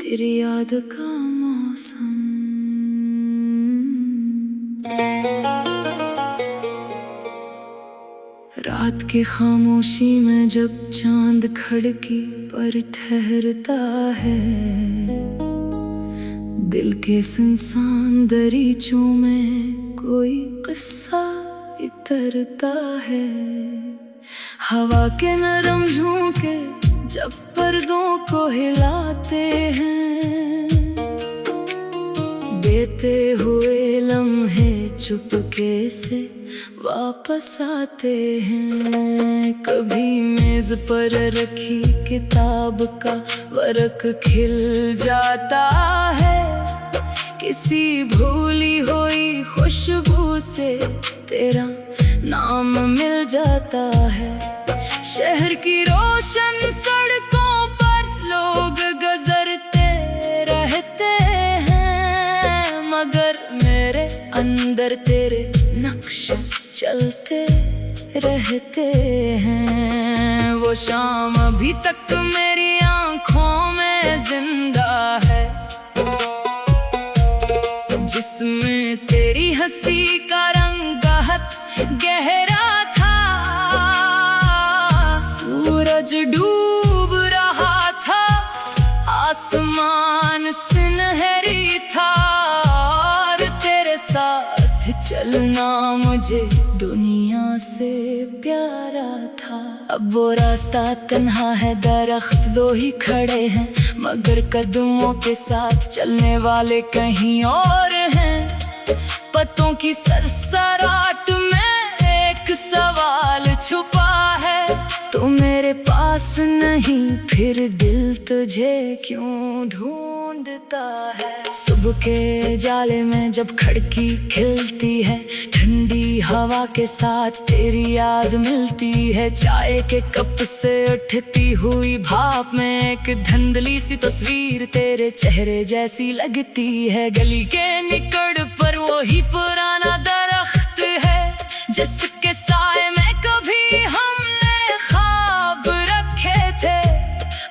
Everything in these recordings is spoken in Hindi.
तेरी याद का मौसम। रात की खामोशी में जब चांद खिड़की पर ठहरता है, दिल के सुनसान दरीचों में कोई किस्सा इतरता है। हवा के नरम झोंके जब पर्दों को हिलाते हैं, बीते हुए लम्हे चुपके से वापस आते हैं। कभी मेज पर रखी किताब का वर्क खिल जाता है, किसी भूली हुई खुशबू से तेरा नाम मिल जाता है। शहर की रोशन सड़कों पर लोग गुजरते रहते हैं, मगर मेरे अंदर तेरे नक्श चलते रहते हैं। वो शाम अभी तक मेरी आंखों में जिंदा है, जिसमें तेरी हंसी का रंग गहरा था। सूरज डूब रहा था, आसमान सुनहरी था, और तेरे साथ चलना मुझे दुनिया से प्यारा था। अब वो रास्ता तन्हा है, दरख्त दो ही खड़े हैं, मगर कदमों के साथ चलने वाले कहीं और हैं। पत्तों की सरसराहट में एक सवाल छुपा है, तू मेरे पास नहीं, फिर दिल तुझे क्यों ढूंढता है। सुबह के जाले में जब खिड़की खिलती है, ठंडी हवा के साथ तेरी याद मिलती है। चाय के कप से उठती हुई भाप में एक धुंधली सी तस्वीर तेरे चेहरे जैसी लगती है। गली के निकड़ पर वही पुराना दरख्त है, जिसके साए में कभी हमने ख्वाब रखे थे।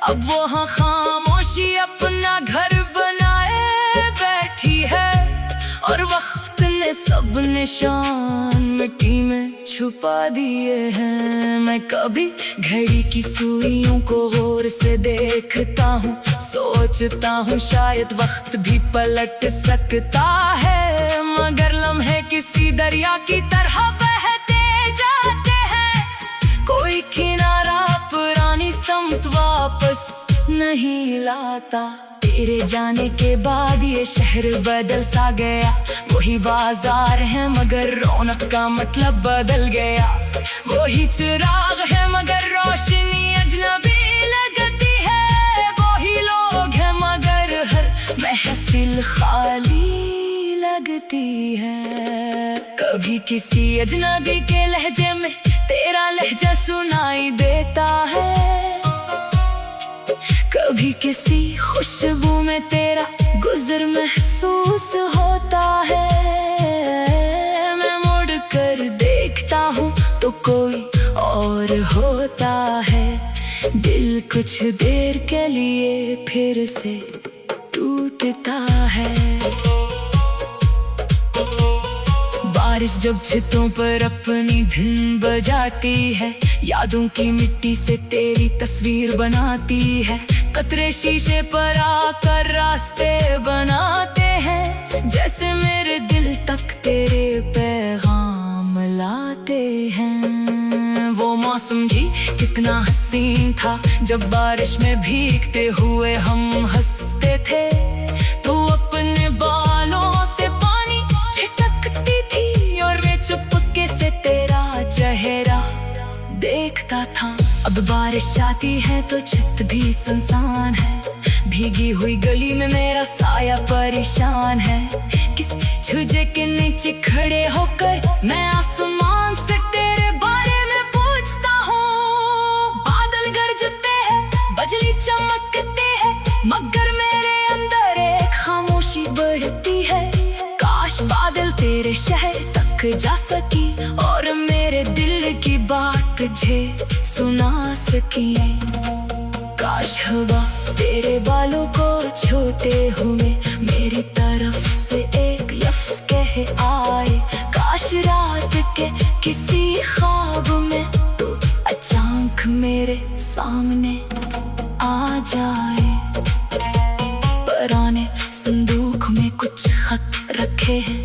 अब वहाँ खामोशी अपना घर बनाए बैठी है, और वक्त ने सब निशान मिट्टी में छुपा दिए हैं। मैं कभी घड़ी की सुइयों को गौर से देखता हूँ, सोचता हूँ शायद वक्त भी पलट सकता है, मगर लम्हे किसी दरिया की तरह बहते जाते हैं। कोई किनारा पुरानी समत वापस नहीं लाता। तेरे जाने के बाद ये शहर बदल सा गया, वही बाजार है मगर रौनक का मतलब बदल गया। वही चिराग है मगर रोशनी अजनबी लगती है। वही लोग हैं मगर हर महफिल खाली लगती है। कभी किसी अजनबी के लहजे में तेरा लहजा सुनाई देता है, कभी किसी खुशबू में तेरा गुजर महसूस होता है। मैं मुड़ कर देखता हूँ तो कोई और होता है, दिल कुछ देर के लिए फिर से टूटता है। बारिश जब छतों पर अपनी धुन बजाती है, यादों की मिट्टी से तेरी तस्वीर बनाती है। कतरे शीशे पर आकर रास्ते बनाते हैं, जैसे मेरे दिल तक तेरे पैगाम लाते हैं। वो मौसम भी कितना हसीन था, जब बारिश में भीगते हुए हम हंसते थे। तू अपने बालों से पानी छिटकती थी, और मैं चुपके से तेरा चेहरा देखता था। अब बारिश आती है तो छत भी सुनसान है, भीगी हुई गली में मेरा साया परेशान है। किस छुजे के नीचे खड़े होकर मैं आसमान से तेरे बारे में पूछता हूँ। बादल गरजते हैं, बिजली चमकते हैं, मगर मेरे अंदर एक खामोशी बढ़ती है। काश बादल तेरे शहर तक जा सकी, और मेरे दिल की बात तुझे सुना सकी। काश हवा तेरे बालों को छूते हुए मेरी तरफ से एक लफ्ज कह आए, काश रात के किसी ख्वाब में तो अचानक मेरे सामने आ जाए। पुराने संदूक में कुछ खत रखे हैं,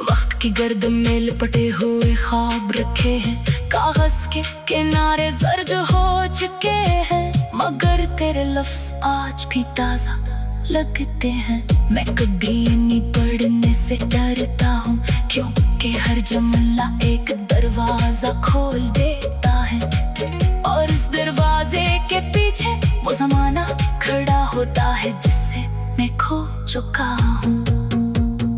वक्त की गर्द में लिपटे हुए ख्वाब रखे हैं, कागज के किनारे जर्द हो चुके हैं, मगर तेरे लफ्ज आज भी ताजा लगते हैं। मैं कभी नहीं पढ़ने से डरता हूँ, क्योंकि हर जुमला एक दरवाजा खोल देता है, और इस दरवाजे के पीछे वो जमाना खड़ा होता है जिससे मैं खो चुका हूँ।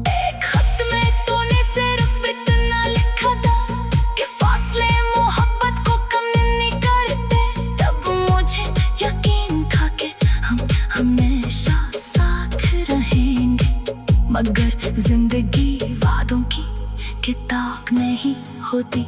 एक खत में तूने सिर्फ इतना लिखा था कि फासले मोहब्बत को कम नहीं करते, तब मुझे यकीन था कि हम हमेशा साथ रहेंगे, मगर जिंदगी वादों की किताब नहीं होती।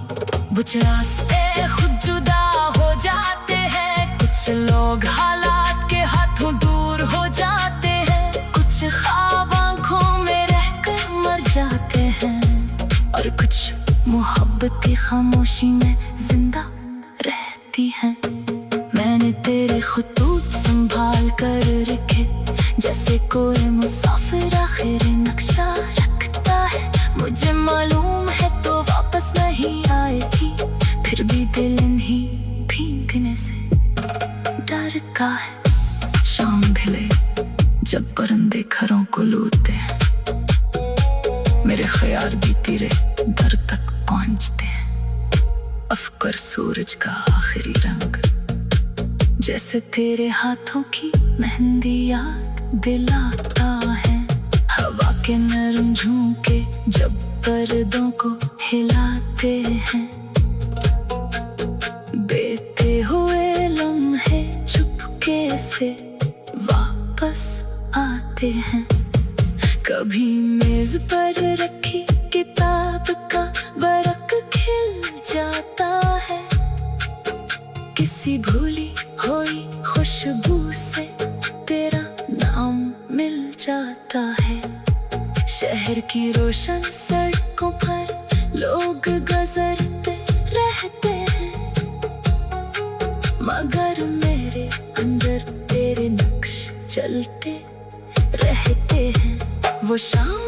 कुछ रास्ते खुद जुदा हो जाते हैं, कुछ लोग हालात के हाथों दूर हो जाते हैं, कुछ ख्वाब आँखों में रहकर मर जाते हैं, और कुछ मोहब्बत की खामोशी में जिंदा रहती हैं। मैंने तेरे खुतूत संभाल कर रखे, जैसे कोई मुसाफिर आखिर नक्शा रखता है, मुझे मालूम है तो वापस नहीं आएगी, फिर भी दिल इन्हीं भीगने से डरता है। शाम ढले जब परिंदे घरों को लूटते हैं, मेरे ख्याल भी तेरे दर तक पहुंचते हैं, अफकर सूरज का आखिरी रंग जैसे तेरे हाथों की मेहंदी याद दिलाता है, हवा के नरम झोंके जब पर्दों को हिलाते हैं, बीते हुए लम्हे चुपके से वापस आते हैं। कभी मेज पर रखी किताब का बरक खिल जाता है, किसी भूली हुई खुशबू से तेरा नाम मिल जाता है। शहर की रोशन सड़कों पर लोग गुजरते रहते हैं, मगर मेरे अंदर तेरे नक्श चलते रहते हैं। वो शाम